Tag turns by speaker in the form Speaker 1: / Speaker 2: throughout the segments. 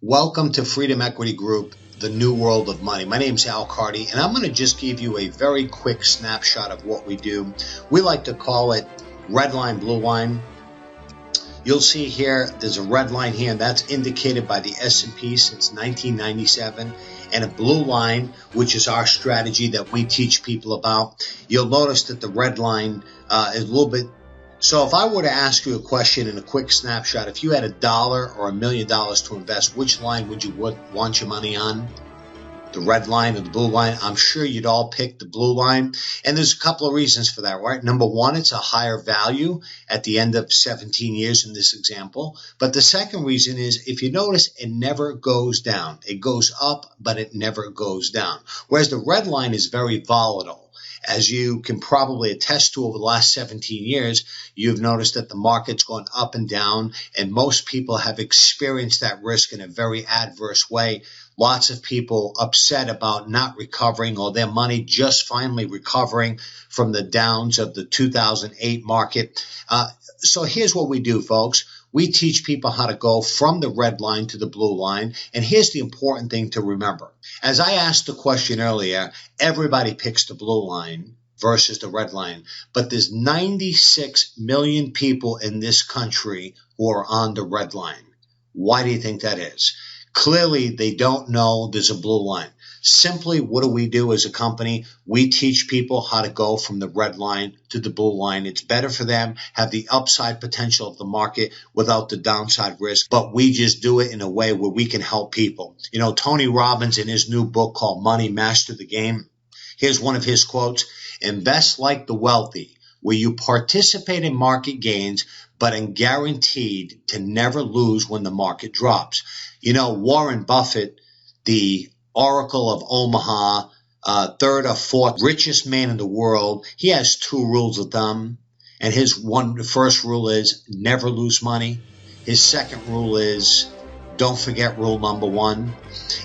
Speaker 1: Welcome to Freedom Equity Group, the new world of money. My name is Al Carty, and I'm going to just give you a very quick snapshot of what we do. We like to call it red line, blue line. You'll see here, there's a red line here, and that's indicated by the S&P since 1997, and a blue line, which is our strategy that we teach people about. You'll notice that the red line is a little bit. So if I were to ask you a question in a quick snapshot, if you had $1 or $1 million to invest, which line would you want your money on? The red line or the blue line? I'm sure you'd all pick the blue line. And there's a couple of reasons for that, right? Number one, it's a higher value at the end of 17 years in this example. But the second reason is, if you notice, it never goes down. It goes up, but it never goes down. Whereas the red line is very volatile. As you can probably attest to over the last 17 years, you've noticed that the market's gone up and down, and most people have experienced that risk in a very adverse way. Lots of people upset about not recovering, or their money just finally recovering from the downs of the 2008 market. So here's what we do, folks. We teach people how to go from the red line to the blue line. And here's the important thing to remember. As I asked the question earlier, everybody picks the blue line versus the red line. But there's 96 million people in this country who are on the red line. Why do you think that is? Clearly, they don't know there's a blue line. Simply, what do we do as a company? We teach people how to go from the red line to the blue line. It's better for them, have the upside potential of the market without the downside risk, but we just do it in a way where we can help people. You know, Tony Robbins, in his new book called Money, Master the Game, here's one of his quotes: "Invest like the wealthy, where you participate in market gains, but are guaranteed to never lose when the market drops." You know, Warren Buffett, the Oracle of Omaha, third or fourth richest man in the world, he has two rules of thumb. And the first rule is never lose money. His second rule is don't forget rule number one.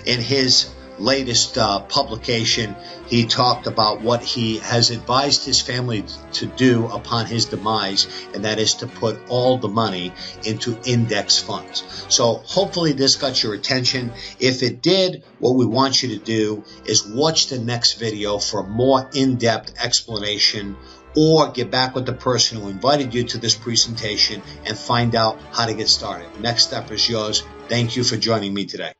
Speaker 1: In his latest publication, he talked about what he has advised his family to do upon his demise, and that is to put all the money into index funds. So hopefully this got your attention. If it did, what we want you to do is watch the next video for a more in-depth explanation, or get back with the person who invited you to this presentation and find out how to get started. Next step is yours. Thank you for joining me today.